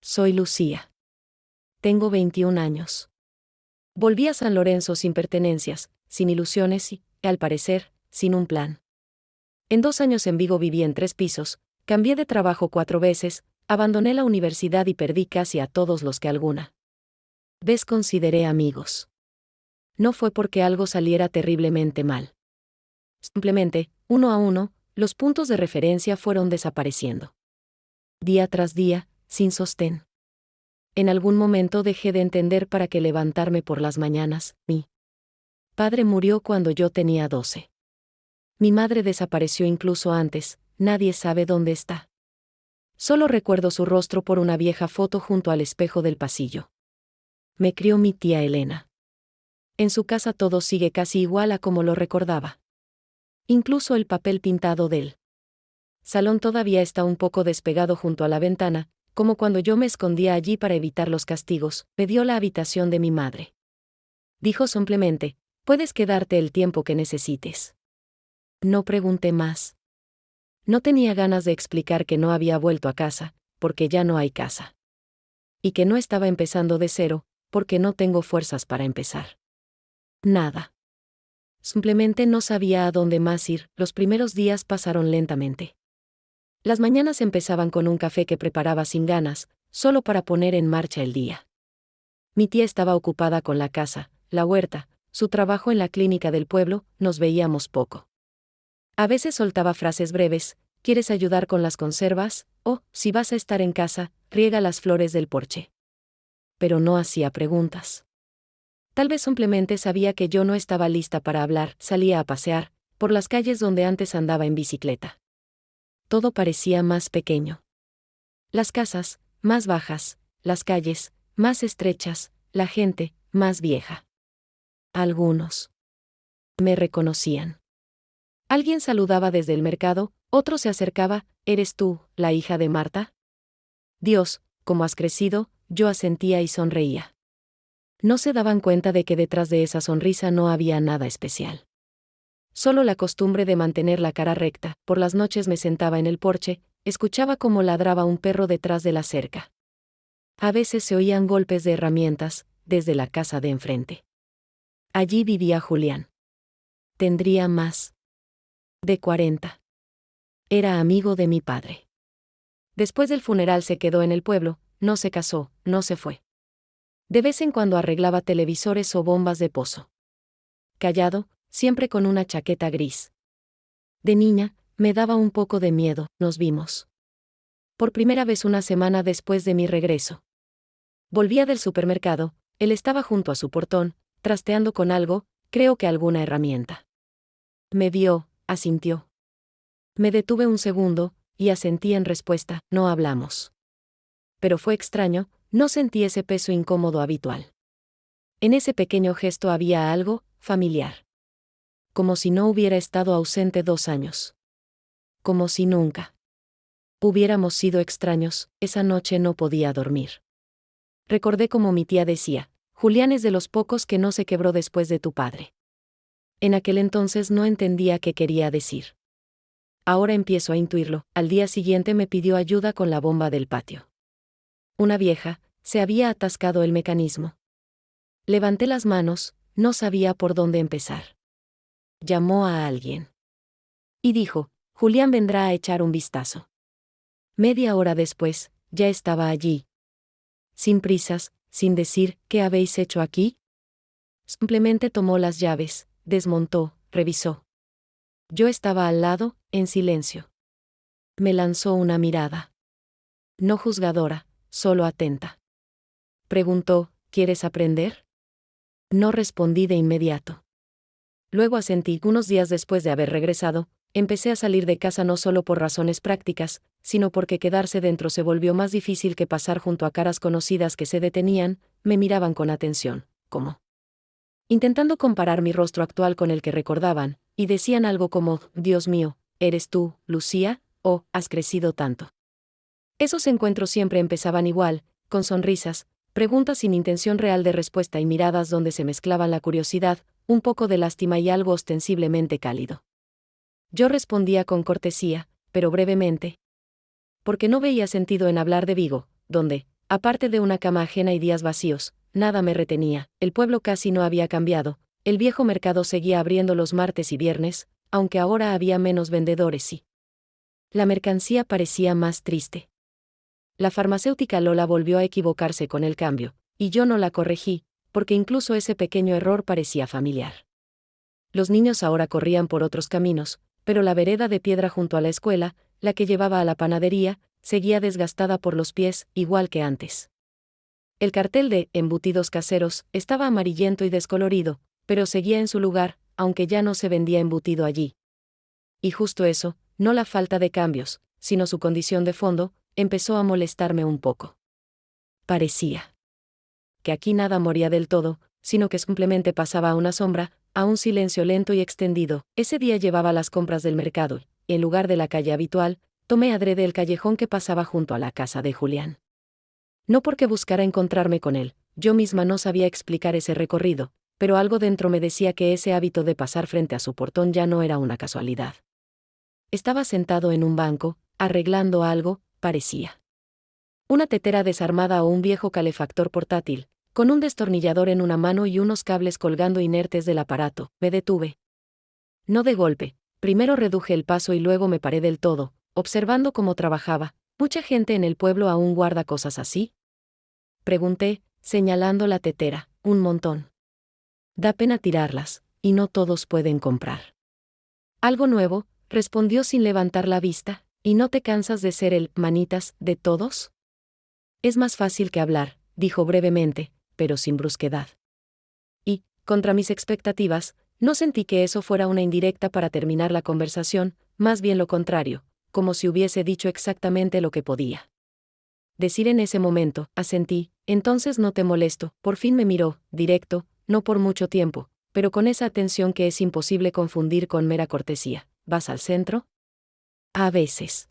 Soy Lucía. Tengo 21 años. Volví a San Lorenzo sin pertenencias, sin ilusiones y, al parecer, sin un plan. En 2 años en Vigo viví en 3 pisos, cambié de trabajo 4 veces, abandoné la universidad y perdí casi a todos los que alguna vez consideré amigos. No fue porque algo saliera terriblemente mal. Simplemente, uno a uno, los puntos de referencia fueron desapareciendo. Día tras día, sin sostén. En algún momento dejé de entender para qué levantarme por las mañanas. Mi padre murió cuando yo tenía 12. Mi madre desapareció incluso antes, nadie sabe dónde está. Solo recuerdo su rostro por una vieja foto junto al espejo del pasillo. Me crió mi tía Elena. En su casa todo sigue casi igual a como lo recordaba. Incluso el papel pintado del salón todavía está un poco despegado junto a la ventana, como cuando yo me escondía allí para evitar los castigos. Me dio la habitación de mi madre. Dijo simplemente, puedes quedarte el tiempo que necesites. No pregunté más. No tenía ganas de explicar que no había vuelto a casa, porque ya no hay casa. Y que no estaba empezando de cero, porque no tengo fuerzas para empezar. Nada. Simplemente no sabía a dónde más ir. Los primeros días pasaron lentamente. Las mañanas empezaban con un café que preparaba sin ganas, solo para poner en marcha el día. Mi tía estaba ocupada con la casa, la huerta, su trabajo en la clínica del pueblo, nos veíamos poco. A veces soltaba frases breves, ¿quieres ayudar con las conservas? O, si vas a estar en casa, riega las flores del porche. Pero no hacía preguntas. Tal vez simplemente sabía que yo no estaba lista para hablar. Salía a pasear, por las calles donde antes andaba en bicicleta. Todo parecía más pequeño. Las casas, más bajas, las calles, más estrechas, la gente, más vieja. Algunos me reconocían. Alguien saludaba desde el mercado, otro se acercaba, ¿eres tú, la hija de Marta? Dios, ¿cómo has crecido? Yo asentía y sonreía. No se daban cuenta de que detrás de esa sonrisa no había nada especial. Solo la costumbre de mantener la cara recta. Por las noches me sentaba en el porche, escuchaba cómo ladraba un perro detrás de la cerca. A veces se oían golpes de herramientas, desde la casa de enfrente. Allí vivía Julián. Tendría más de 40. Era amigo de mi padre. Después del funeral se quedó en el pueblo, no se casó, no se fue. De vez en cuando arreglaba televisores o bombas de pozo. Callado, siempre con una chaqueta gris. De niña, me daba un poco de miedo. Nos vimos por primera vez una semana después de mi regreso. Volvía del supermercado, él estaba junto a su portón, trasteando con algo, creo que alguna herramienta. Me vio, asintió. Me detuve un segundo, y asentí en respuesta, no hablamos. Pero fue extraño, no sentí ese peso incómodo habitual. En ese pequeño gesto había algo familiar. Como si no hubiera estado ausente 2 años. Como si nunca hubiéramos sido extraños. Esa noche no podía dormir. Recordé como mi tía decía, Julián es de los pocos que no se quebró después de tu padre. En aquel entonces no entendía qué quería decir. Ahora empiezo a intuirlo. Al día siguiente me pidió ayuda con la bomba del patio. Una vieja, se había atascado el mecanismo. Levanté las manos, no sabía por dónde empezar. Llamó a alguien. Y dijo, Julián vendrá a echar un vistazo. Media hora después, ya estaba allí. Sin prisas, sin decir, ¿qué habéis hecho aquí? Simplemente tomó las llaves, desmontó, revisó. Yo estaba al lado, en silencio. Me lanzó una mirada. No juzgadora, solo atenta. Preguntó, ¿quieres aprender? No respondí de inmediato. Luego asentí. Unos días después de haber regresado, empecé a salir de casa no solo por razones prácticas, sino porque quedarse dentro se volvió más difícil que pasar junto a caras conocidas que se detenían, me miraban con atención, como intentando comparar mi rostro actual con el que recordaban, y decían algo como, Dios mío, ¿eres tú, Lucía? O, ¿has crecido tanto? Esos encuentros siempre empezaban igual, con sonrisas, preguntas sin intención real de respuesta y miradas donde se mezclaban la curiosidad, un poco de lástima y algo ostensiblemente cálido. Yo respondía con cortesía, pero brevemente, porque no veía sentido en hablar de Vigo, donde, Aparte de una cama ajena y días vacíos, nada me retenía. El pueblo casi no había cambiado. El viejo mercado seguía abriendo los martes y viernes, aunque ahora había menos vendedores y la mercancía parecía más triste. La farmacéutica Lola volvió a equivocarse con el cambio, y yo no la corregí, porque incluso ese pequeño error parecía familiar. Los niños ahora corrían por otros caminos, pero la vereda de piedra junto a la escuela, la que llevaba a la panadería, seguía desgastada por los pies, igual que antes. El cartel de embutidos caseros estaba amarillento y descolorido, pero seguía en su lugar, aunque ya no se vendía embutido allí. Y justo eso, no la falta de cambios, sino su condición de fondo, empezó a molestarme un poco. Parecía que aquí nada moría del todo, sino que simplemente pasaba a una sombra, a un silencio lento y extendido. Ese día llevaba las compras del mercado, y en lugar de la calle habitual, tomé adrede el callejón que pasaba junto a la casa de Julián. No porque buscara encontrarme con él, yo misma no sabía explicar ese recorrido, pero algo dentro me decía que ese hábito de pasar frente a su portón ya no era una casualidad. Estaba sentado en un banco, arreglando algo, parecía. Una tetera desarmada o un viejo calefactor portátil, con un destornillador en una mano y unos cables colgando inertes del aparato. Me detuve. No de golpe, primero reduje el paso y luego me paré del todo, observando cómo trabajaba. ¿Mucha gente en el pueblo aún guarda cosas así?, pregunté, señalando la tetera. Un montón. Da pena tirarlas, y no todos pueden comprar. Algo nuevo, respondió sin levantar la vista. ¿Y no te cansas de ser el manitas de todos? Es más fácil que hablar, dijo brevemente, pero sin brusquedad. Y, contra mis expectativas, no sentí que eso fuera una indirecta para terminar la conversación, más bien lo contrario, como si hubiese dicho exactamente lo que podía decir en ese momento. Asentí. Entonces no te molesto. Por fin me miró, directo, no por mucho tiempo, pero con esa atención que es imposible confundir con mera cortesía. ¿Vas al centro? A veces.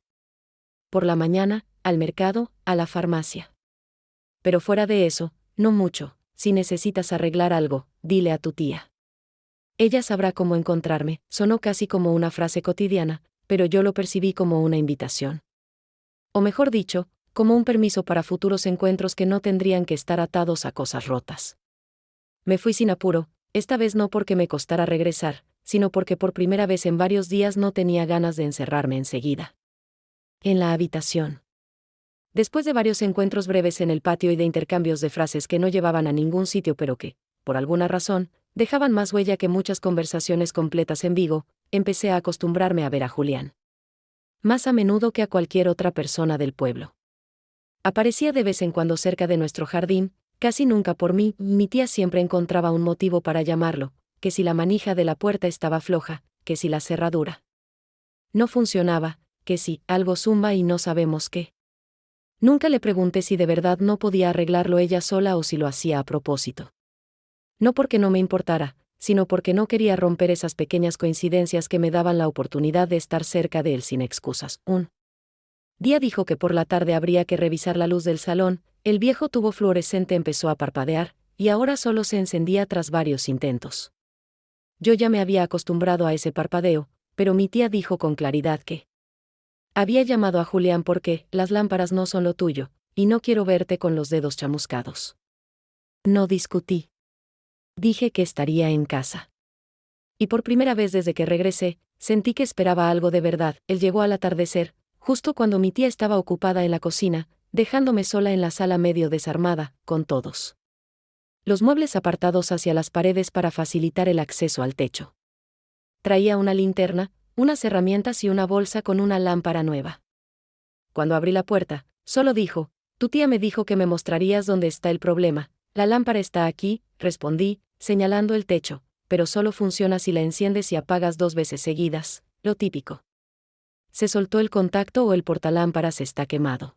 Por la mañana, al mercado, a la farmacia. Pero fuera de eso, no mucho. Si necesitas arreglar algo, dile a tu tía. Ella sabrá cómo encontrarme. Sonó casi como una frase cotidiana, pero yo lo percibí como una invitación. O mejor dicho, como un permiso para futuros encuentros que no tendrían que estar atados a cosas rotas. Me fui sin apuro, esta vez no porque me costara regresar, sino porque por primera vez en varios días no tenía ganas de encerrarme enseguida en la habitación. Después de varios encuentros breves en el patio y de intercambios de frases que no llevaban a ningún sitio pero que, por alguna razón, dejaban más huella que muchas conversaciones completas en Vigo, empecé a acostumbrarme a ver a Julián. Más a menudo que a cualquier otra persona del pueblo. Aparecía de vez en cuando cerca de nuestro jardín, casi nunca por mí. Mi tía siempre encontraba un motivo para llamarlo, que si la manija de la puerta estaba floja, que si la cerradura no funcionaba, que si algo zumba y no sabemos qué. Nunca le pregunté si de verdad no podía arreglarlo ella sola o si lo hacía a propósito. No porque no me importara, sino porque no quería romper esas pequeñas coincidencias que me daban la oportunidad de estar cerca de él sin excusas. Un día dijo que por la tarde habría que revisar la luz del salón. El viejo tubo fluorescente empezó a parpadear, y ahora solo se encendía tras varios intentos. Yo ya me había acostumbrado a ese parpadeo, pero mi tía dijo con claridad que había llamado a Julián porque las lámparas no son lo tuyo, y no quiero verte con los dedos chamuscados. No discutí. Dije que estaría en casa. Y por primera vez desde que regresé, sentí que esperaba algo de verdad. Él llegó al atardecer, justo cuando mi tía estaba ocupada en la cocina, dejándome sola en la sala medio desarmada, con todos los muebles apartados hacia las paredes para facilitar el acceso al techo. Traía una linterna, unas herramientas y una bolsa con una lámpara nueva. Cuando abrí la puerta, solo dijo: tu tía me dijo que me mostrarías dónde está el problema. La lámpara está aquí, respondí, señalando el techo, pero solo funciona si la enciendes y apagas 2 veces seguidas, lo típico. Se soltó el contacto o el portalámparas está quemado.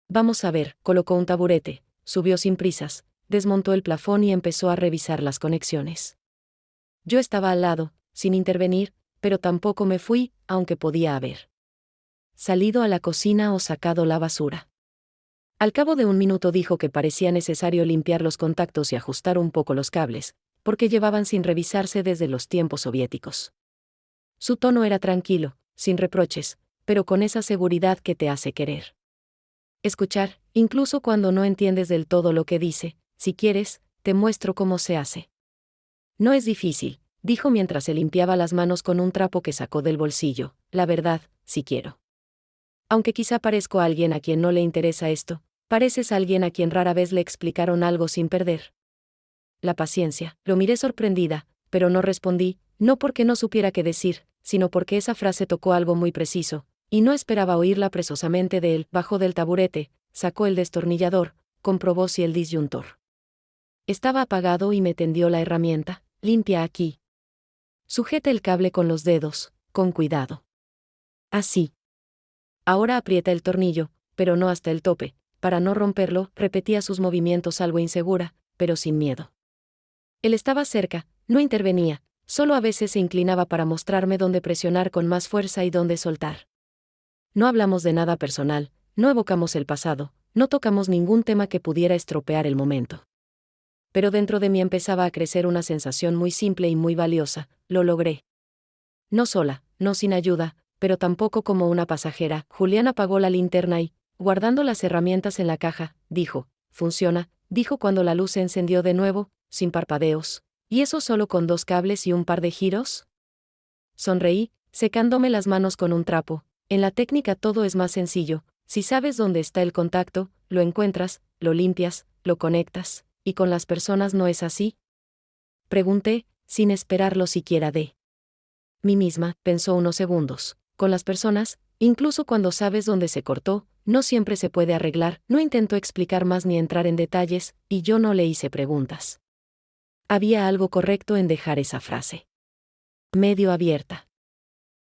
Vamos a ver. Colocó un taburete, subió sin prisas, desmontó el plafón y empezó a revisar las conexiones. Yo estaba al lado, sin intervenir, pero tampoco me fui, aunque podía haber salido a la cocina o sacado la basura. Al cabo de un minuto dijo que parecía necesario limpiar los contactos y ajustar un poco los cables, porque llevaban sin revisarse desde los tiempos soviéticos. Su tono era tranquilo, sin reproches, pero con esa seguridad que te hace querer Escuchar, incluso cuando no entiendes del todo lo que dice. Si quieres, te muestro cómo se hace. No es difícil, dijo mientras se limpiaba las manos con un trapo que sacó del bolsillo. La verdad, si quiero. Aunque quizá parezco a alguien a quien no le interesa esto, pareces a alguien a quien rara vez le explicaron algo sin perder la paciencia. Lo miré sorprendida, pero no respondí, no porque no supiera qué decir, sino porque esa frase tocó algo muy preciso, y no esperaba oírla apresosamente de él. Bajó del taburete, sacó el destornillador, comprobó si el disyuntor estaba apagado y me tendió la herramienta. Limpia aquí. Sujeta el cable con los dedos, con cuidado. Así. Ahora aprieta el tornillo, pero no hasta el tope, para no romperlo. Repetía sus movimientos algo insegura, pero sin miedo. Él estaba cerca, no intervenía, solo a veces se inclinaba para mostrarme dónde presionar con más fuerza y dónde soltar. No hablamos de nada personal, no evocamos el pasado, no tocamos ningún tema que pudiera estropear el momento. Pero dentro de mí empezaba a crecer una sensación muy simple y muy valiosa. Lo logré. No sola, no sin ayuda, pero tampoco como una pasajera. Julián apagó la linterna y, guardando las herramientas en la caja, dijo: «Funciona», dijo cuando la luz se encendió de nuevo, sin parpadeos. «¿Y eso solo con 2 cables y un par de giros?». Sonreí, secándome las manos con un trapo. En la técnica todo es más sencillo. Si sabes dónde está el contacto, lo encuentras, lo limpias, lo conectas. ¿Y con las personas no es así?». Pregunté, sin esperarlo siquiera de mí misma. Pensó unos segundos. Con las personas, incluso cuando sabes dónde se cortó, no siempre se puede arreglar. No intentó explicar más ni entrar en detalles, y yo no le hice preguntas. Había algo correcto en dejar esa frase medio abierta.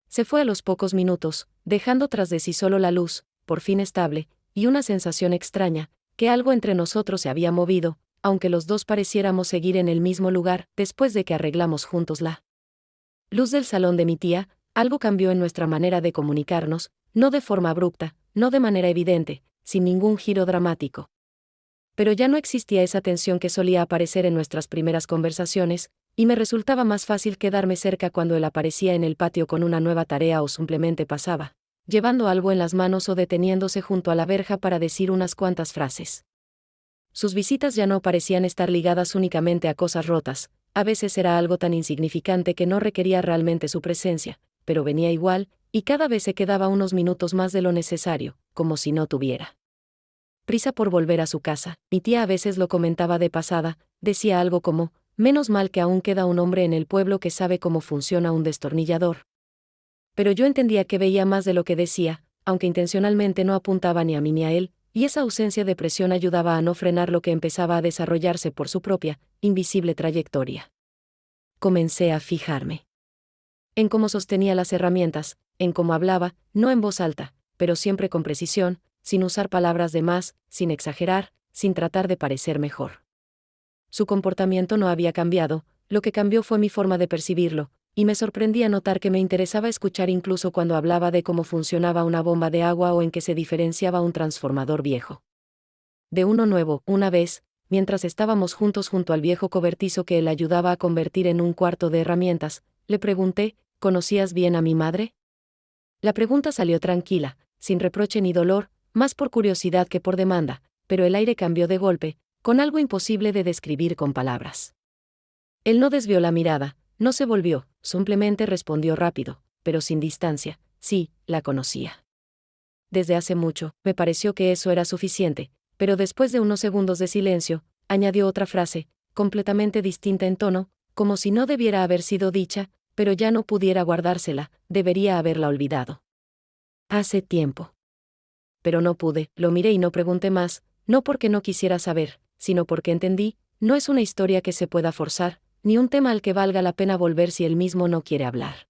Se fue a los pocos minutos, dejando tras de sí solo la luz, por fin estable, y una sensación extraña, que algo entre nosotros se había movido, aunque los dos pareciéramos seguir en el mismo lugar. Después de que arreglamos juntos la luz del salón de mi tía, algo cambió en nuestra manera de comunicarnos, no de forma abrupta, no de manera evidente, sin ningún giro dramático. Pero ya no existía esa tensión que solía aparecer en nuestras primeras conversaciones, y me resultaba más fácil quedarme cerca cuando él aparecía en el patio con una nueva tarea o simplemente pasaba, llevando algo en las manos o deteniéndose junto a la verja para decir unas cuantas frases. Sus visitas ya no parecían estar ligadas únicamente a cosas rotas. A veces era algo tan insignificante que no requería realmente su presencia, pero venía igual, y cada vez se quedaba unos minutos más de lo necesario, como si no tuviera prisa por volver a su casa. Mi tía a veces lo comentaba de pasada, decía algo como: «Menos mal que aún queda un hombre en el pueblo que sabe cómo funciona un destornillador». Pero yo entendía que veía más de lo que decía, aunque intencionalmente no apuntaba ni a mí ni a él, y esa ausencia de presión ayudaba a no frenar lo que empezaba a desarrollarse por su propia, invisible trayectoria. Comencé a fijarme en cómo sostenía las herramientas, en cómo hablaba, no en voz alta, pero siempre con precisión, sin usar palabras de más, sin exagerar, sin tratar de parecer mejor. Su comportamiento no había cambiado, lo que cambió fue mi forma de percibirlo, y me sorprendía notar que me interesaba escuchar incluso cuando hablaba de cómo funcionaba una bomba de agua o en qué se diferenciaba un transformador viejo de uno nuevo. Una vez, mientras estábamos juntos junto al viejo cobertizo que él ayudaba a convertir en un cuarto de herramientas, le pregunté: «¿Conocías bien a mi madre?». La pregunta salió tranquila, sin reproche ni dolor, más por curiosidad que por demanda, pero el aire cambió de golpe, con algo imposible de describir con palabras. Él no desvió la mirada, no se volvió, simplemente respondió rápido, pero sin distancia: «Sí, la conocía. Desde hace mucho». Me pareció que eso era suficiente, pero después de unos segundos de silencio, añadió otra frase, completamente distinta en tono, como si no debiera haber sido dicha, pero ya no pudiera guardársela, debería haberla olvidado. «Hace tiempo». Pero no pude. Lo miré y no pregunté más, no porque no quisiera saber, sino porque entendí: no es una historia que se pueda forzar, ni un tema al que valga la pena volver si él mismo no quiere hablar.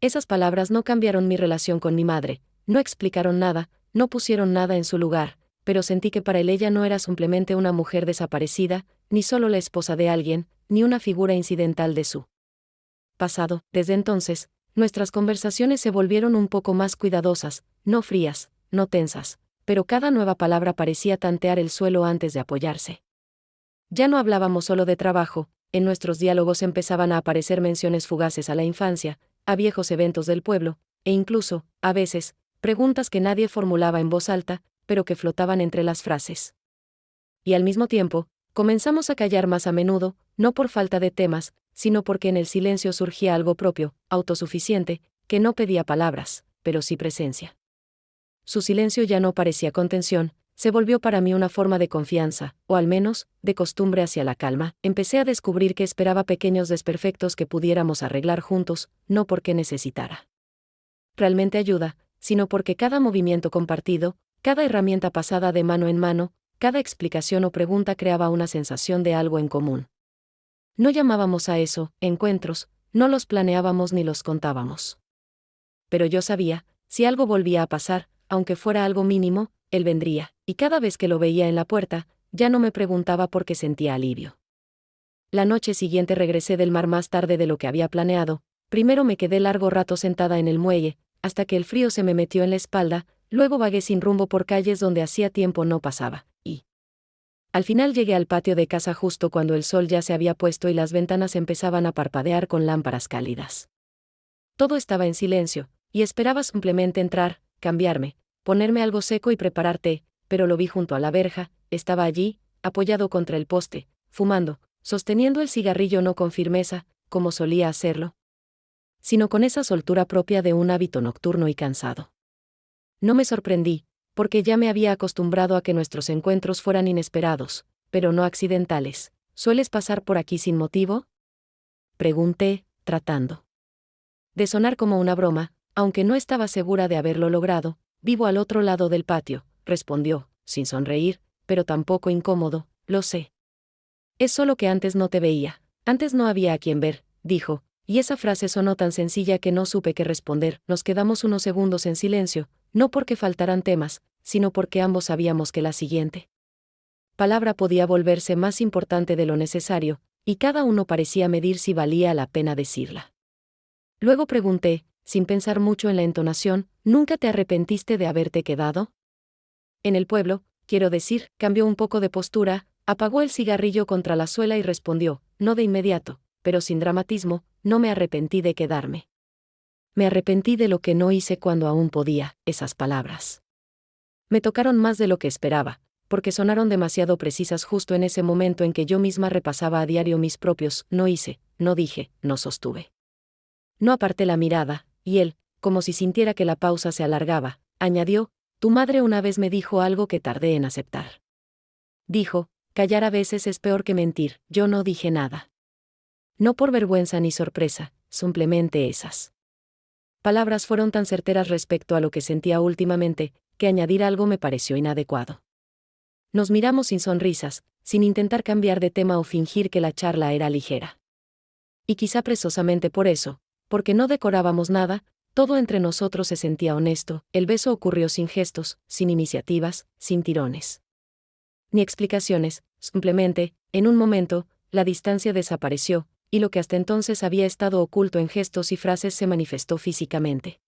Esas palabras no cambiaron mi relación con mi madre, no explicaron nada, no pusieron nada en su lugar, pero sentí que para él ella no era simplemente una mujer desaparecida, ni solo la esposa de alguien, ni una figura incidental de su pasado. Desde entonces, nuestras conversaciones se volvieron un poco más cuidadosas, no frías, no tensas, pero cada nueva palabra parecía tantear el suelo antes de apoyarse. Ya no hablábamos solo de trabajo, en nuestros diálogos empezaban a aparecer menciones fugaces a la infancia, a viejos eventos del pueblo, e incluso, a veces, preguntas que nadie formulaba en voz alta, pero que flotaban entre las frases. Y al mismo tiempo, comenzamos a callar más a menudo, no por falta de temas, sino porque en el silencio surgía algo propio, autosuficiente, que no pedía palabras, pero sí presencia. Su silencio ya no parecía contención, se volvió para mí una forma de confianza, o al menos, de costumbre hacia la calma. Empecé a descubrir que esperaba pequeños desperfectos que pudiéramos arreglar juntos, no porque necesitara realmente ayuda, sino porque cada movimiento compartido, cada herramienta pasada de mano en mano, cada explicación o pregunta creaba una sensación de algo en común. No llamábamos a eso encuentros, no los planeábamos ni los contábamos. Pero yo sabía, si algo volvía a pasar, aunque fuera algo mínimo, él vendría, y cada vez que lo veía en la puerta, ya no me preguntaba por qué sentía alivio. La noche siguiente regresé del mar más tarde de lo que había planeado. Primero me quedé largo rato sentada en el muelle, hasta que el frío se me metió en la espalda, luego vagué sin rumbo por calles donde hacía tiempo no pasaba, y al final llegué al patio de casa justo cuando el sol ya se había puesto y las ventanas empezaban a parpadear con lámparas cálidas. Todo estaba en silencio, y esperaba simplemente entrar, cambiarme, ponerme algo seco y preparar té, pero lo vi junto a la verja, estaba allí, apoyado contra el poste, fumando, sosteniendo el cigarrillo no con firmeza, como solía hacerlo, sino con esa soltura propia de un hábito nocturno y cansado. No me sorprendí, porque ya me había acostumbrado a que nuestros encuentros fueran inesperados, pero no accidentales. ¿Sueles pasar por aquí sin motivo?, pregunté, tratando de sonar como una broma, aunque no estaba segura de haberlo logrado. Vivo al otro lado del patio, respondió, sin sonreír, pero tampoco incómodo. Lo sé. Es solo que antes no te veía, antes no había a quien ver, dijo, y esa frase sonó tan sencilla que no supe qué responder. Nos quedamos unos segundos en silencio, no porque faltaran temas, sino porque ambos sabíamos que la siguiente palabra podía volverse más importante de lo necesario, y cada uno parecía medir si valía la pena decirla. Luego pregunté, sin pensar mucho en la entonación, ¿nunca te arrepentiste de haberte quedado? En el pueblo, quiero decir. Cambió un poco de postura, apagó el cigarrillo contra la suela y respondió, no de inmediato, pero sin dramatismo, no me arrepentí de quedarme. Me arrepentí de lo que no hice cuando aún podía. Esas palabras me tocaron más de lo que esperaba, porque sonaron demasiado precisas justo en ese momento en que yo misma repasaba a diario mis propios no hice, no dije, no sostuve. No aparté la mirada, y él, como si sintiera que la pausa se alargaba, añadió, tu madre una vez me dijo algo que tardé en aceptar. Dijo, callar a veces es peor que mentir. Yo no dije nada. No por vergüenza ni sorpresa, simplemente esas palabras fueron tan certeras respecto a lo que sentía últimamente, que añadir algo me pareció inadecuado. Nos miramos sin sonrisas, sin intentar cambiar de tema o fingir que la charla era ligera. Y quizá precisamente por eso, porque no decorábamos nada, todo entre nosotros se sentía honesto. El beso ocurrió sin gestos, sin iniciativas, sin tirones ni explicaciones, simplemente, en un momento, la distancia desapareció, y lo que hasta entonces había estado oculto en gestos y frases se manifestó físicamente.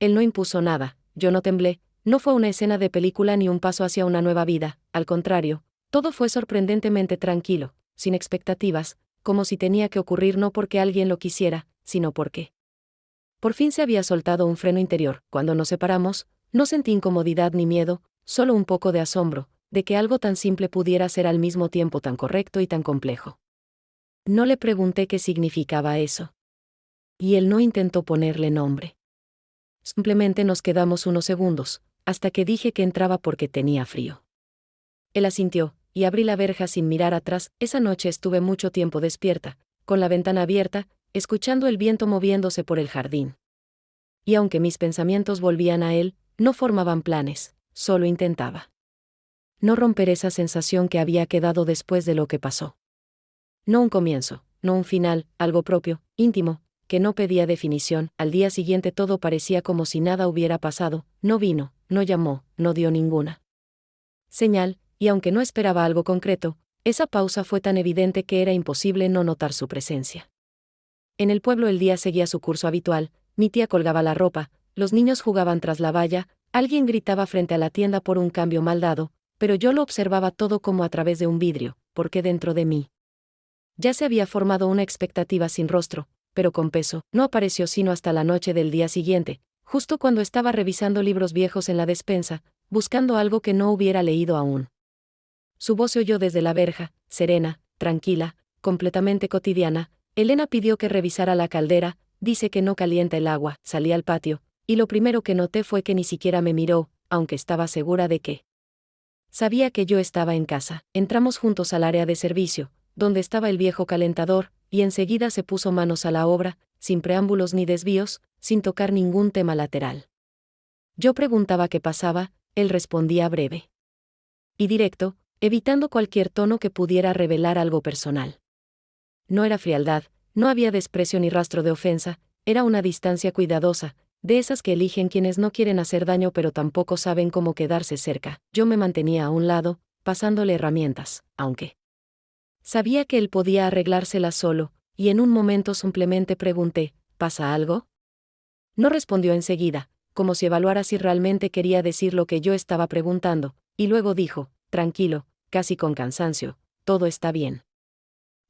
Él no impuso nada, yo no temblé, no fue una escena de película ni un paso hacia una nueva vida, al contrario, todo fue sorprendentemente tranquilo, sin expectativas, como si tenía que ocurrir no porque alguien lo quisiera, sino porque por fin se había soltado un freno interior. Cuando nos separamos, no sentí incomodidad ni miedo, solo un poco de asombro, de que algo tan simple pudiera ser al mismo tiempo tan correcto y tan complejo. No le pregunté qué significaba eso. Y él no intentó ponerle nombre. Simplemente nos quedamos unos segundos, hasta que dije que entraba porque tenía frío. Él asintió, y abrí la verja sin mirar atrás. Esa noche estuve mucho tiempo despierta, con la ventana abierta, escuchando el viento moviéndose por el jardín. Y aunque mis pensamientos volvían a él, no formaban planes, solo intentaba no romper esa sensación que había quedado después de lo que pasó. No un comienzo, no un final, algo propio, íntimo, que no pedía definición. Al día siguiente todo parecía como si nada hubiera pasado. No vino, no llamó, no dio ninguna señal, y aunque no esperaba algo concreto, esa pausa fue tan evidente que era imposible no notar su presencia. En el pueblo el día seguía su curso habitual, mi tía colgaba la ropa, los niños jugaban tras la valla, alguien gritaba frente a la tienda por un cambio mal dado, pero yo lo observaba todo como a través de un vidrio, porque dentro de mí ya se había formado una expectativa sin rostro, pero con peso. No apareció sino hasta la noche del día siguiente, justo cuando estaba revisando libros viejos en la despensa, buscando algo que no hubiera leído aún. Su voz se oyó desde la verja, serena, tranquila, completamente cotidiana. Elena pidió que revisara la caldera, dice que no calienta el agua. Salí al patio, y lo primero que noté fue que ni siquiera me miró, aunque estaba segura de que sabía que yo estaba en casa. Entramos juntos al área de servicio, donde estaba el viejo calentador, y enseguida se puso manos a la obra, sin preámbulos ni desvíos, sin tocar ningún tema lateral. Yo preguntaba qué pasaba, él respondía breve y directo, evitando cualquier tono que pudiera revelar algo personal. No era frialdad, no había desprecio ni rastro de ofensa, era una distancia cuidadosa, de esas que eligen quienes no quieren hacer daño pero tampoco saben cómo quedarse cerca. Yo me mantenía a un lado, pasándole herramientas, aunque sabía que él podía arreglárselas solo, y en un momento simplemente pregunté, ¿pasa algo? No respondió enseguida, como si evaluara si realmente quería decir lo que yo estaba preguntando, y luego dijo, tranquilo, casi con cansancio, todo está bien.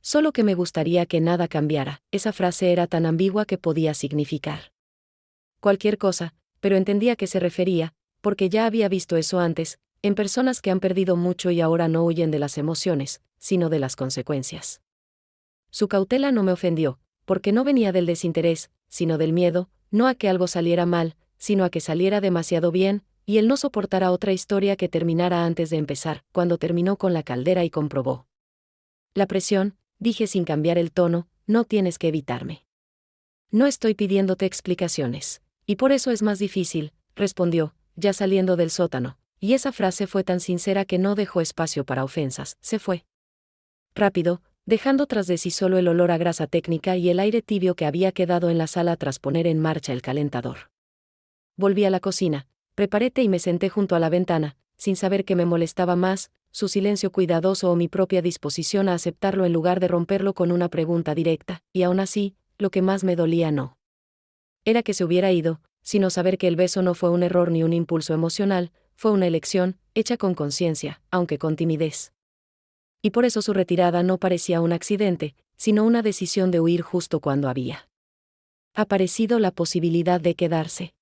Solo que me gustaría que nada cambiara. Esa frase era tan ambigua que podía significar cualquier cosa, pero entendía a qué se refería, porque ya había visto eso antes, en personas que han perdido mucho y ahora no huyen de las emociones, sino de las consecuencias. Su cautela no me ofendió, porque no venía del desinterés, sino del miedo, no a que algo saliera mal, sino a que saliera demasiado bien, y él no soportara otra historia que terminara antes de empezar. Cuando terminó con la caldera y comprobó la presión, dije sin cambiar el tono, no tienes que evitarme. No estoy pidiéndote explicaciones. Y por eso es más difícil, respondió, ya saliendo del sótano, y esa frase fue tan sincera que no dejó espacio para ofensas. Se fue rápido, dejando tras de sí solo el olor a grasa técnica y el aire tibio que había quedado en la sala tras poner en marcha el calentador. Volví a la cocina, preparé té y me senté junto a la ventana, sin saber qué me molestaba más, su silencio cuidadoso o mi propia disposición a aceptarlo en lugar de romperlo con una pregunta directa, y aún así, lo que más me dolía no era que se hubiera ido, sino saber que el beso no fue un error ni un impulso emocional, fue una elección, hecha con conciencia, aunque con timidez. Y por eso su retirada no parecía un accidente, sino una decisión de huir justo cuando había aparecido la posibilidad de quedarse.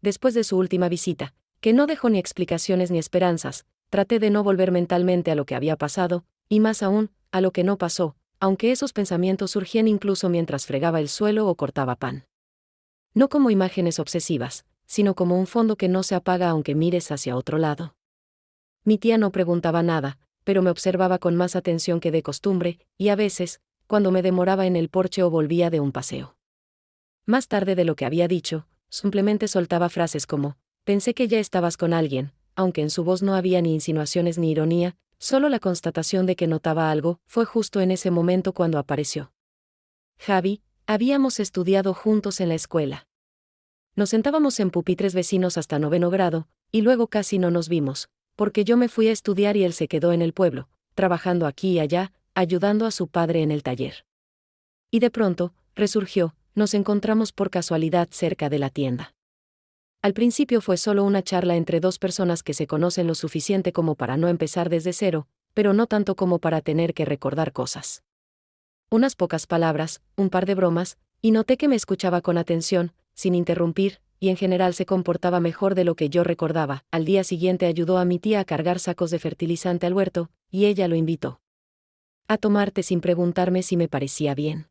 Después de su última visita, que no dejó ni explicaciones ni esperanzas, traté de no volver mentalmente a lo que había pasado, y más aún, a lo que no pasó, aunque esos pensamientos surgían incluso mientras fregaba el suelo o cortaba pan. No como imágenes obsesivas, sino como un fondo que no se apaga aunque mires hacia otro lado. Mi tía no preguntaba nada, pero me observaba con más atención que de costumbre, y a veces, cuando me demoraba en el porche o volvía de un paseo. Más tarde de lo que había dicho, simplemente soltaba frases como, pensé que ya estabas con alguien, aunque en su voz no había ni insinuaciones ni ironía, solo la constatación de que notaba algo. Fue justo en ese momento cuando apareció Javi. Habíamos estudiado juntos en la escuela. Nos sentábamos en pupitres vecinos hasta 9º grado, y luego casi no nos vimos, porque yo me fui a estudiar y él se quedó en el pueblo, trabajando aquí y allá, ayudando a su padre en el taller. Y de pronto, resurgió, nos encontramos por casualidad cerca de la tienda. Al principio fue solo una charla entre dos personas que se conocen lo suficiente como para no empezar desde cero, pero no tanto como para tener que recordar cosas. Unas pocas palabras, un par de bromas, y noté que me escuchaba con atención, sin interrumpir, y en general se comportaba mejor de lo que yo recordaba. Al día siguiente ayudó a mi tía a cargar sacos de fertilizante al huerto, y ella lo invitó a tomar té sin preguntarme si me parecía bien.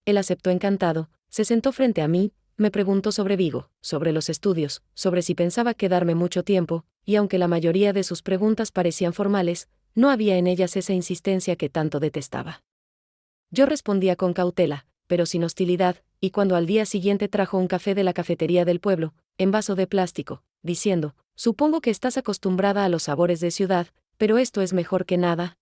Él aceptó encantado, se sentó frente a mí, me preguntó sobre Vigo, sobre los estudios, sobre si pensaba quedarme mucho tiempo, y aunque la mayoría de sus preguntas parecían formales, no había en ellas esa insistencia que tanto detestaba. Yo respondía con cautela, pero sin hostilidad, y cuando al día siguiente trajo un café de la cafetería del pueblo, en vaso de plástico, diciendo, supongo que estás acostumbrada a los sabores de ciudad, pero esto es mejor que nada.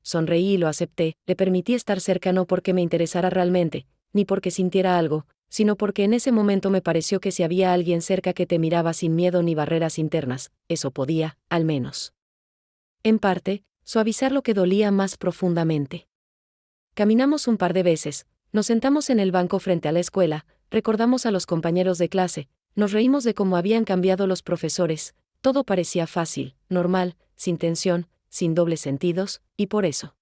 Sonreí y lo acepté, le permití estar cerca no porque me interesara realmente, ni porque sintiera algo, sino porque en ese momento me pareció que si había alguien cerca que te miraba sin miedo ni barreras internas, eso podía, al menos en parte, suavizar lo que dolía más profundamente. Caminamos un par de veces, nos sentamos en el banco frente a la escuela, recordamos a los compañeros de clase, nos reímos de cómo habían cambiado los profesores, todo parecía fácil, normal, sin tensión, sin dobles sentidos, y por eso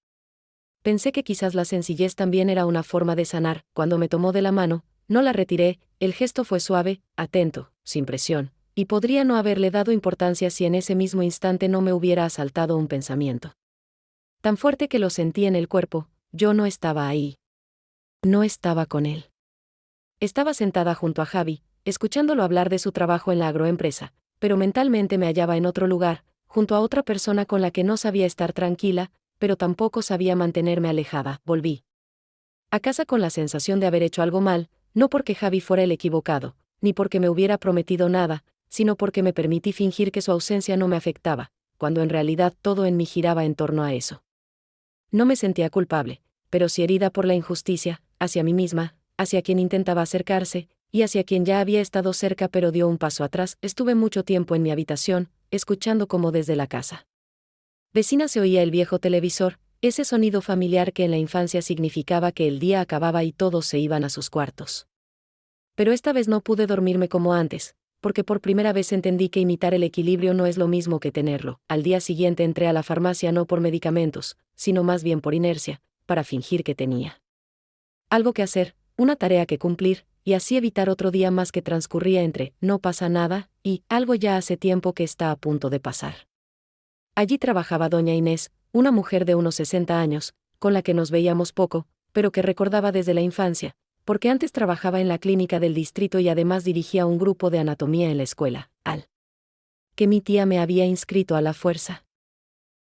pensé que quizás la sencillez también era una forma de sanar. Cuando me tomó de la mano, no la retiré, el gesto fue suave, atento, sin presión, y podría no haberle dado importancia si en ese mismo instante no me hubiera asaltado un pensamiento tan fuerte que lo sentí en el cuerpo. Yo no estaba ahí. No estaba con él. Estaba sentada junto a Javi, escuchándolo hablar de su trabajo en la agroempresa, pero mentalmente me hallaba en otro lugar, junto a otra persona con la que no sabía estar tranquila, pero tampoco sabía mantenerme alejada. Volví a casa con la sensación de haber hecho algo mal, no porque Javi fuera el equivocado, ni porque me hubiera prometido nada, sino porque me permití fingir que su ausencia no me afectaba, cuando en realidad todo en mí giraba en torno a eso. No me sentía culpable, pero sí herida por la injusticia, hacia mí misma, hacia quien intentaba acercarse, y hacia quien ya había estado cerca pero dio un paso atrás. Estuve mucho tiempo en mi habitación, escuchando como desde la casa vecina se oía el viejo televisor, ese sonido familiar que en la infancia significaba que el día acababa y todos se iban a sus cuartos. Pero esta vez no pude dormirme como antes, porque por primera vez entendí que imitar el equilibrio no es lo mismo que tenerlo. Al día siguiente entré a la farmacia no por medicamentos, sino más bien por inercia, para fingir que tenía algo que hacer, una tarea que cumplir, y así evitar otro día más que transcurría entre no pasa nada y algo ya hace tiempo que está a punto de pasar. Allí trabajaba doña Inés, una mujer de unos 60 años, con la que nos veíamos poco, pero que recordaba desde la infancia, porque antes trabajaba en la clínica del distrito y además dirigía un grupo de anatomía en la escuela, al que mi tía me había inscrito a la fuerza.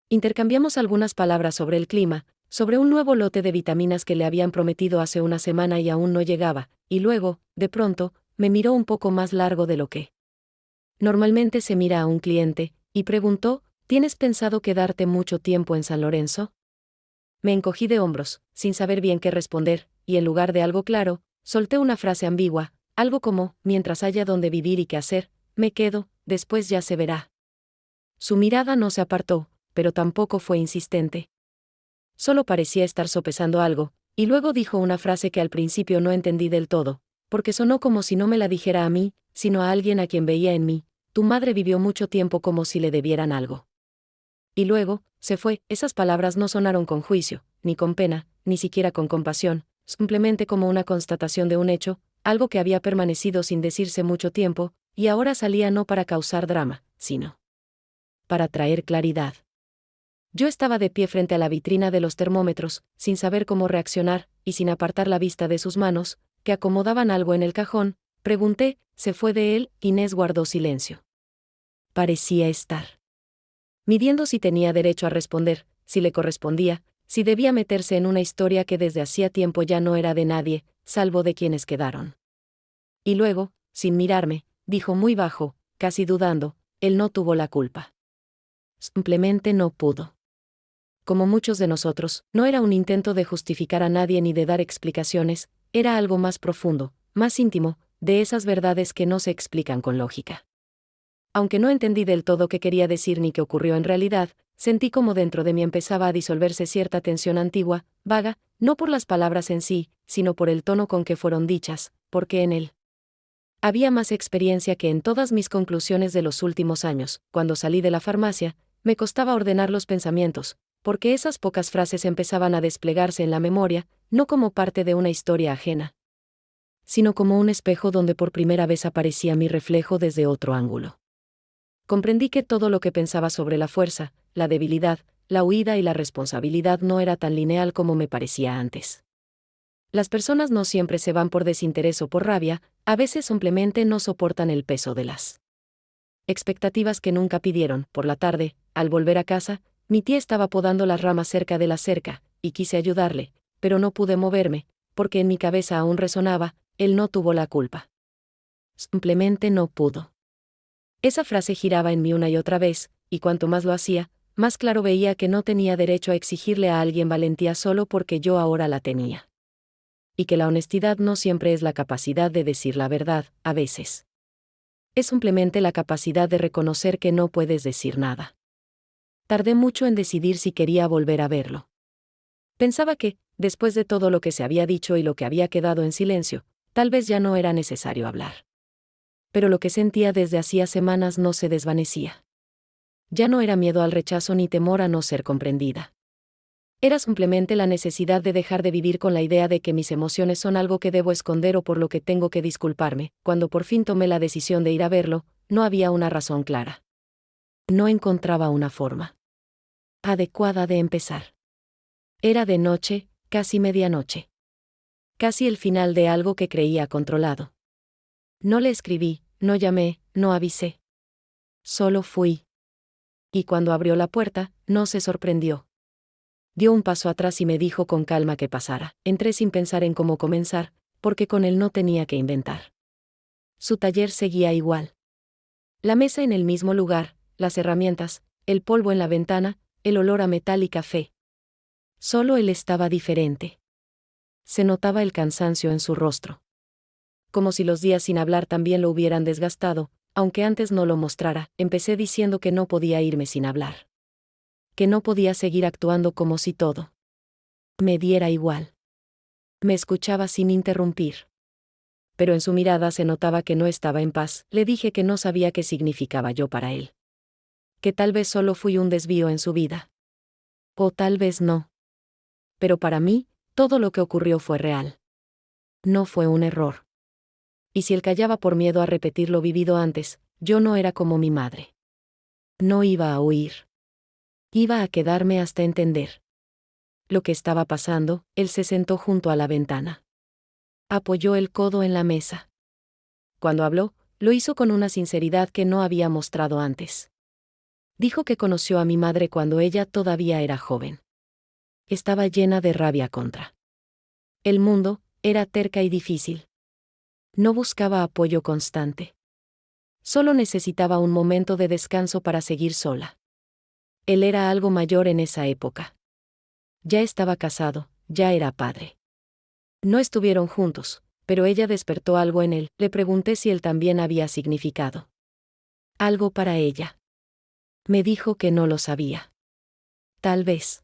Intercambiamos algunas palabras sobre el clima, sobre un nuevo lote de vitaminas que le habían prometido hace una semana y aún no llegaba, y luego, de pronto, me miró un poco más largo de lo que normalmente se mira a un cliente, y preguntó: ¿tienes pensado quedarte mucho tiempo en San Lorenzo? Me encogí de hombros, sin saber bien qué responder, y en lugar de algo claro, solté una frase ambigua, algo como: mientras haya donde vivir y qué hacer, me quedo, después ya se verá. Su mirada no se apartó, pero tampoco fue insistente. Solo parecía estar sopesando algo, y luego dijo una frase que al principio no entendí del todo, porque sonó como si no me la dijera a mí, sino a alguien a quien veía en mí: tu madre vivió mucho tiempo como si le debieran algo. Y luego, se fue. Esas palabras no sonaron con juicio, ni con pena, ni siquiera con compasión, simplemente como una constatación de un hecho, algo que había permanecido sin decirse mucho tiempo, y ahora salía no para causar drama, sino para traer claridad. Yo estaba de pie frente a la vitrina de los termómetros, sin saber cómo reaccionar, y sin apartar la vista de sus manos, que acomodaban algo en el cajón. Pregunté: ¿se fue de él? Inés guardó silencio. Parecía estar midiendo si tenía derecho a responder, si le correspondía, si debía meterse en una historia que desde hacía tiempo ya no era de nadie, salvo de quienes quedaron. Y luego, sin mirarme, dijo muy bajo, casi dudando: él no tuvo la culpa. Simplemente no pudo. Como muchos de nosotros, no era un intento de justificar a nadie ni de dar explicaciones, era algo más profundo, más íntimo, de esas verdades que no se explican con lógica. Aunque no entendí del todo qué quería decir ni qué ocurrió en realidad, sentí como dentro de mí empezaba a disolverse cierta tensión antigua, vaga, no por las palabras en sí, sino por el tono con que fueron dichas, porque en él había más experiencia que en todas mis conclusiones de los últimos años. Cuando salí de la farmacia, me costaba ordenar los pensamientos, porque esas pocas frases empezaban a desplegarse en la memoria, no como parte de una historia ajena, sino como un espejo donde por primera vez aparecía mi reflejo desde otro ángulo. Comprendí que todo lo que pensaba sobre la fuerza, la debilidad, la huida y la responsabilidad no era tan lineal como me parecía antes. Las personas no siempre se van por desinterés o por rabia, a veces simplemente no soportan el peso de las expectativas que nunca pidieron. Por la tarde, al volver a casa, mi tía estaba podando las ramas cerca de la cerca, y quise ayudarle, pero no pude moverme, porque en mi cabeza aún resonaba: él no tuvo la culpa. Simplemente no pudo. Esa frase giraba en mí una y otra vez, y cuanto más lo hacía, más claro veía que no tenía derecho a exigirle a alguien valentía solo porque yo ahora la tenía. Y que la honestidad no siempre es la capacidad de decir la verdad, a veces es simplemente la capacidad de reconocer que no puedes decir nada. Tardé mucho en decidir si quería volver a verlo. Pensaba que, después de todo lo que se había dicho y lo que había quedado en silencio, tal vez ya no era necesario hablar. Pero lo que sentía desde hacía semanas no se desvanecía. Ya no era miedo al rechazo ni temor a no ser comprendida. Era simplemente la necesidad de dejar de vivir con la idea de que mis emociones son algo que debo esconder o por lo que tengo que disculparme. Cuando por fin tomé la decisión de ir a verlo, no había una razón clara. No encontraba una forma adecuada de empezar. Era de noche, casi medianoche. Casi el final de algo que creía controlado. No le escribí, no llamé, no avisé. Solo fui. Y cuando abrió la puerta, no se sorprendió. Dio un paso atrás y me dijo con calma que pasara. Entré sin pensar en cómo comenzar, porque con él no tenía que inventar. Su taller seguía igual. La mesa en el mismo lugar, las herramientas, el polvo en la ventana, el olor a metal y café. Solo él estaba diferente. Se notaba el cansancio en su rostro. Como si los días sin hablar también lo hubieran desgastado, aunque antes no lo mostrara. Empecé diciendo que no podía irme sin hablar. Que no podía seguir actuando como si todo me diera igual. Me escuchaba sin interrumpir. Pero en su mirada se notaba que no estaba en paz. Le dije que no sabía qué significaba yo para él. Que tal vez solo fui un desvío en su vida. O tal vez no. Pero para mí, todo lo que ocurrió fue real. No fue un error. Y si él callaba por miedo a repetir lo vivido antes, yo no era como mi madre. No iba a huir. Iba a quedarme hasta entender lo que estaba pasando. Él se sentó junto a la ventana. Apoyó el codo en la mesa. Cuando habló, lo hizo con una sinceridad que no había mostrado antes. Dijo que conoció a mi madre cuando ella todavía era joven. Estaba llena de rabia contra el mundo, era terca y difícil. No buscaba apoyo constante. Solo necesitaba un momento de descanso para seguir sola. Él era algo mayor en esa época. Ya estaba casado, ya era padre. No estuvieron juntos, pero ella despertó algo en él. Le pregunté si él también había significado algo para ella. Me dijo que no lo sabía. Tal vez.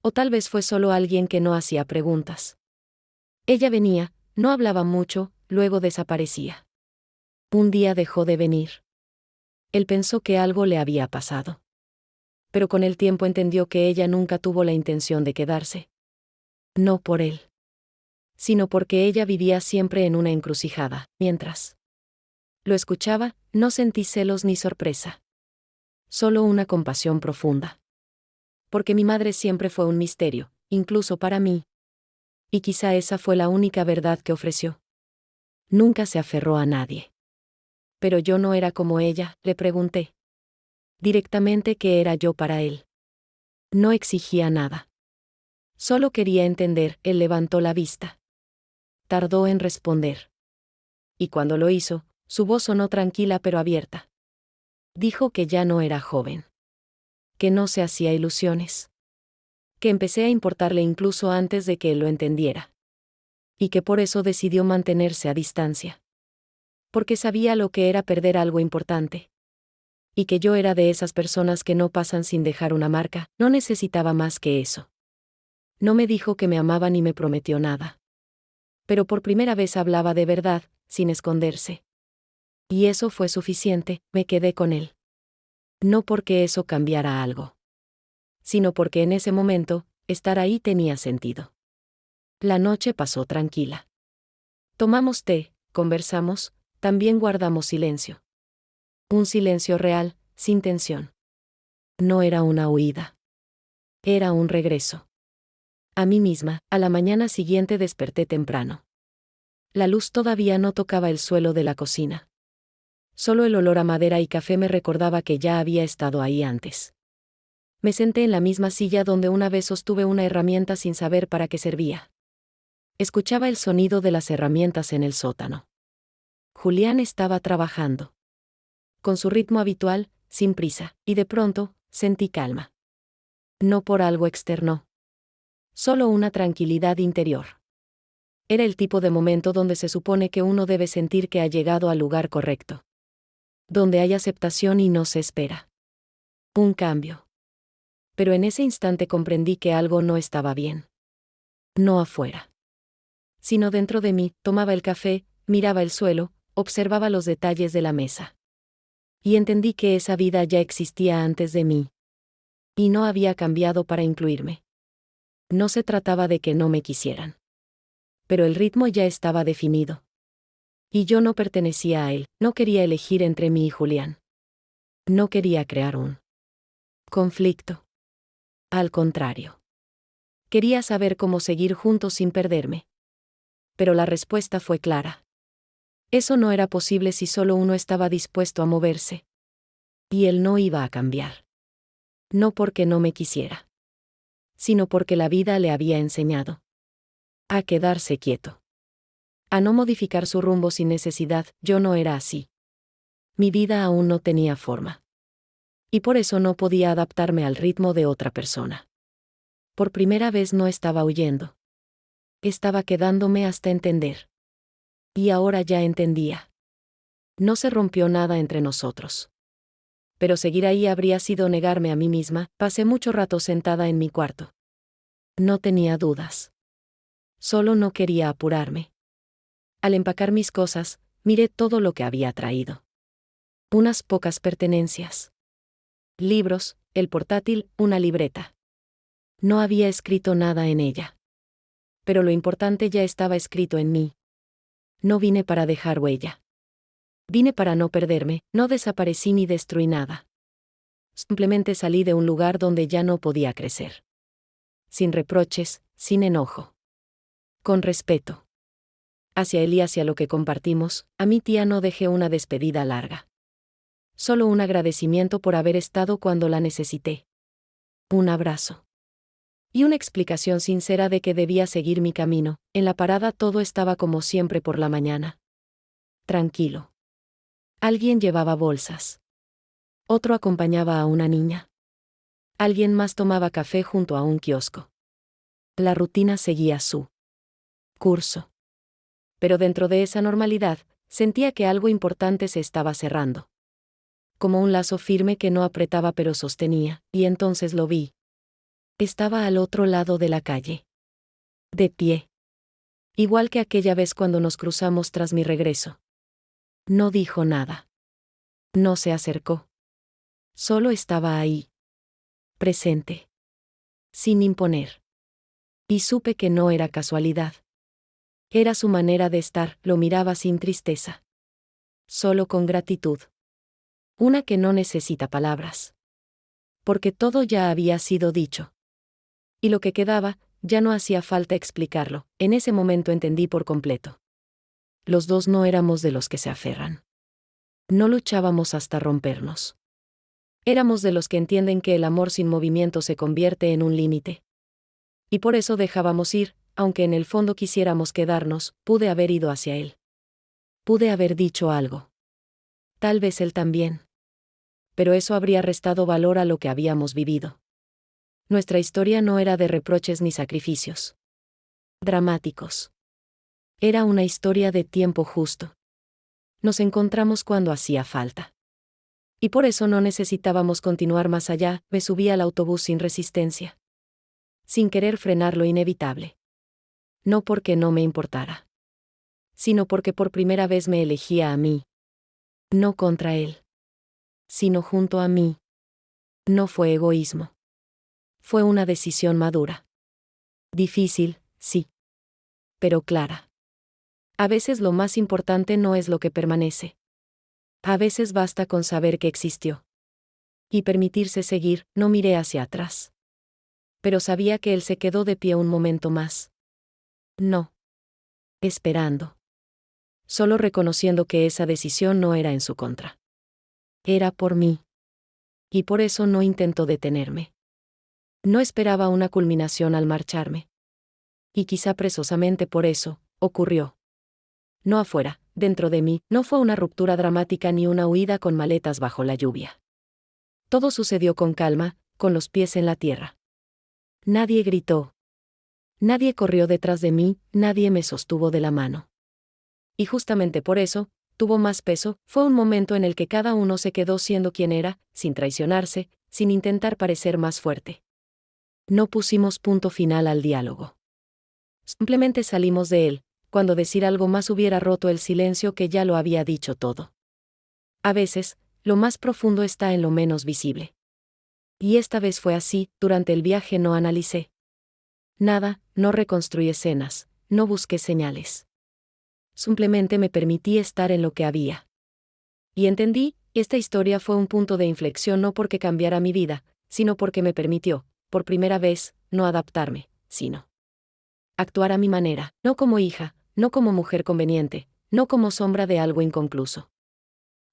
O tal vez fue solo alguien que no hacía preguntas. Ella venía, no hablaba mucho, luego desaparecía. Un día dejó de venir. Él pensó que algo le había pasado. Pero con el tiempo entendió que ella nunca tuvo la intención de quedarse. No por él. Sino porque ella vivía siempre en una encrucijada. Mientras lo escuchaba, no sentí celos ni sorpresa. Solo una compasión profunda. Porque mi madre siempre fue un misterio, incluso para mí. Y quizá esa fue la única verdad que ofreció. Nunca se aferró a nadie. Pero yo no era como ella, le pregunté. Directamente qué era yo para él. No exigía nada. Solo quería entender. Él levantó la vista. Tardó en responder. Y cuando lo hizo, su voz sonó tranquila pero abierta. Dijo que ya no era joven. Que no se hacía ilusiones. Que empecé a importarle incluso antes de que él lo entendiera. Y que por eso decidió mantenerse a distancia. Porque sabía lo que era perder algo importante. Y que yo era de esas personas que no pasan sin dejar una marca. No necesitaba más que eso. No me dijo que me amaba ni me prometió nada. Pero por primera vez hablaba de verdad, sin esconderse. Y eso fue suficiente. Me quedé con él. No porque eso cambiara algo. Sino porque en ese momento, estar ahí tenía sentido. La noche pasó tranquila. Tomamos té, conversamos, también guardamos silencio. Un silencio real, sin tensión. No era una huida. Era un regreso. A mí misma. A la mañana siguiente desperté temprano. La luz todavía no tocaba el suelo de la cocina. Solo el olor a madera y café me recordaba que ya había estado ahí antes. Me senté en la misma silla donde una vez sostuve una herramienta sin saber para qué servía. Escuchaba el sonido de las herramientas en el sótano. Julián estaba trabajando. Con su ritmo habitual, sin prisa, y de pronto, sentí calma. No por algo externo. Solo una tranquilidad interior. Era el tipo de momento donde se supone que uno debe sentir que ha llegado al lugar correcto. Donde hay aceptación y no se espera un cambio. Pero en ese instante comprendí que algo no estaba bien. No afuera. Sino dentro de mí. Tomaba el café, miraba el suelo, observaba los detalles de la mesa. Y entendí que esa vida ya existía antes de mí. Y no había cambiado para incluirme. No se trataba de que no me quisieran. Pero el ritmo ya estaba definido. Y yo no pertenecía a él, no quería elegir entre mí y Julián. No quería crear un conflicto. Al contrario. Quería saber cómo seguir juntos sin perderme. Pero la respuesta fue clara. Eso no era posible si solo uno estaba dispuesto a moverse. Y él no iba a cambiar. No porque no me quisiera, sino porque la vida le había enseñado a quedarse quieto, a no modificar su rumbo sin necesidad. Yo no era así. Mi vida aún no tenía forma. Y por eso no podía adaptarme al ritmo de otra persona. Por primera vez no estaba huyendo. Estaba quedándome hasta entender. Y ahora ya entendía. No se rompió nada entre nosotros. Pero seguir ahí habría sido negarme a mí misma. Pasé mucho rato sentada en mi cuarto. No tenía dudas. Solo no quería apurarme. Al empacar mis cosas, miré todo lo que había traído. Unas pocas pertenencias. Libros, el portátil, una libreta. No había escrito nada en ella. Pero lo importante ya estaba escrito en mí. No vine para dejar huella. Vine para no perderme, no desaparecí ni destruí nada. Simplemente salí de un lugar donde ya no podía crecer. Sin reproches, sin enojo. Con respeto. Hacia él y hacia lo que compartimos, a mi tía no dejé una despedida larga. Solo un agradecimiento por haber estado cuando la necesité. Un abrazo. Y una explicación sincera de que debía seguir mi camino. En la parada todo estaba como siempre por la mañana. Tranquilo. Alguien llevaba bolsas. Otro acompañaba a una niña. Alguien más tomaba café junto a un kiosco. La rutina seguía su curso. Pero dentro de esa normalidad, sentía que algo importante se estaba cerrando. Como un lazo firme que no apretaba pero sostenía, y entonces lo vi. Estaba al otro lado de la calle. De pie. Igual que aquella vez cuando nos cruzamos tras mi regreso. No dijo nada. No se acercó. Solo estaba ahí. Presente. Sin imponer. Y supe que no era casualidad. Era su manera de estar, lo miraba sin tristeza. Solo con gratitud. Una que no necesita palabras. Porque todo ya había sido dicho. Y lo que quedaba, ya no hacía falta explicarlo. En ese momento entendí por completo. Los dos no éramos de los que se aferran. No luchábamos hasta rompernos. Éramos de los que entienden que el amor sin movimiento se convierte en un límite. Y por eso dejábamos ir, aunque en el fondo quisiéramos quedarnos. Pude haber ido hacia él. Pude haber dicho algo. Tal vez él también. Pero eso habría restado valor a lo que habíamos vivido. Nuestra historia no era de reproches ni sacrificios dramáticos. Era una historia de tiempo justo. Nos encontramos cuando hacía falta. Y por eso no necesitábamos continuar más allá. Me subí al autobús sin resistencia. Sin querer frenar lo inevitable. No porque no me importara. Sino porque por primera vez me elegía a mí. No contra él. Sino junto a mí. No fue egoísmo. Fue una decisión madura. Difícil, sí. Pero clara. A veces lo más importante no es lo que permanece. A veces basta con saber que existió. Y permitirse seguir. No miré hacia atrás. Pero sabía que él se quedó de pie un momento más. No. Esperando. Solo reconociendo que esa decisión no era en su contra. Era por mí. Y por eso no intentó detenerme. No esperaba una culminación al marcharme. Y quizá precisamente por eso, ocurrió. No afuera, dentro de mí, no fue una ruptura dramática ni una huida con maletas bajo la lluvia. Todo sucedió con calma, con los pies en la tierra. Nadie gritó. Nadie corrió detrás de mí, nadie me sostuvo de la mano. Y justamente por eso, tuvo más peso. Fue un momento en el que cada uno se quedó siendo quien era, sin traicionarse, sin intentar parecer más fuerte. No pusimos punto final al diálogo. Simplemente salimos de él, cuando decir algo más hubiera roto el silencio que ya lo había dicho todo. A veces, lo más profundo está en lo menos visible. Y esta vez fue así. Durante el viaje no analicé nada, no reconstruí escenas, no busqué señales. Simplemente me permití estar en lo que había. Y entendí, esta historia fue un punto de inflexión no porque cambiara mi vida, sino porque me permitió, por primera vez, no adaptarme, sino actuar a mi manera, no como hija, no como mujer conveniente, no como sombra de algo inconcluso,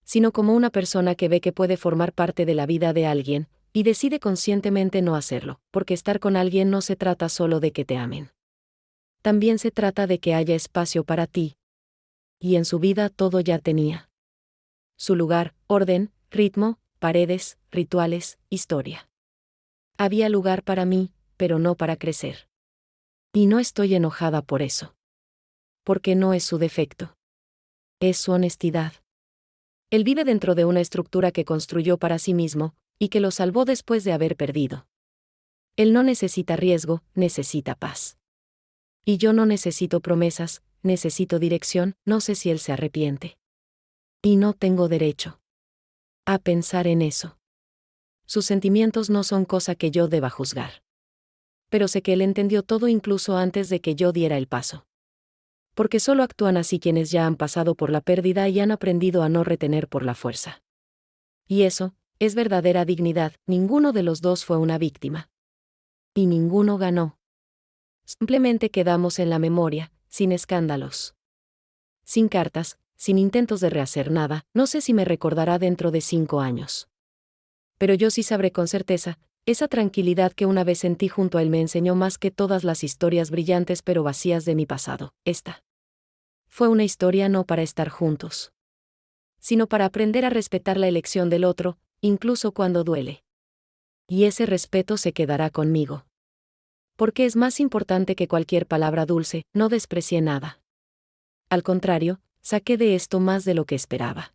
sino como una persona que ve que puede formar parte de la vida de alguien, y decide conscientemente no hacerlo, porque estar con alguien no se trata solo de que te amen. También se trata de que haya espacio para ti. Y en su vida todo ya tenía su lugar, orden, ritmo, paredes, rituales, historia. Había lugar para mí, pero no para crecer. Y no estoy enojada por eso. Porque no es su defecto. Es su honestidad. Él vive dentro de una estructura que construyó para sí mismo, y que lo salvó después de haber perdido. Él no necesita riesgo, necesita paz. Y yo no necesito promesas, necesito dirección, no sé si él se arrepiente. Y no tengo derecho a pensar en eso. Sus sentimientos no son cosa que yo deba juzgar. Pero sé que él entendió todo incluso antes de que yo diera el paso. Porque solo actúan así quienes ya han pasado por la pérdida y han aprendido a no retener por la fuerza. Y eso, es verdadera dignidad, ninguno de los dos fue una víctima. Y ninguno ganó. Simplemente quedamos en la memoria, sin escándalos. Sin cartas, sin intentos de rehacer nada, no sé si me recordará dentro de 5 años. Pero yo sí sabré con certeza, esa tranquilidad que una vez sentí junto a él me enseñó más que todas las historias brillantes pero vacías de mi pasado. Esta fue una historia no para estar juntos, sino para aprender a respetar la elección del otro, incluso cuando duele. Y ese respeto se quedará conmigo. Porque es más importante que cualquier palabra dulce, no desprecié nada. Al contrario, saqué de esto más de lo que esperaba.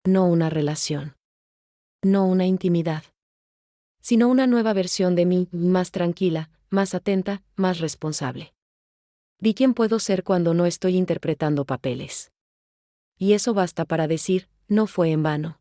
No una relación. No una intimidad. Sino una nueva versión de mí, más tranquila, más atenta, más responsable. Vi quién puedo ser cuando no estoy interpretando papeles. Y eso basta para decir, no fue en vano.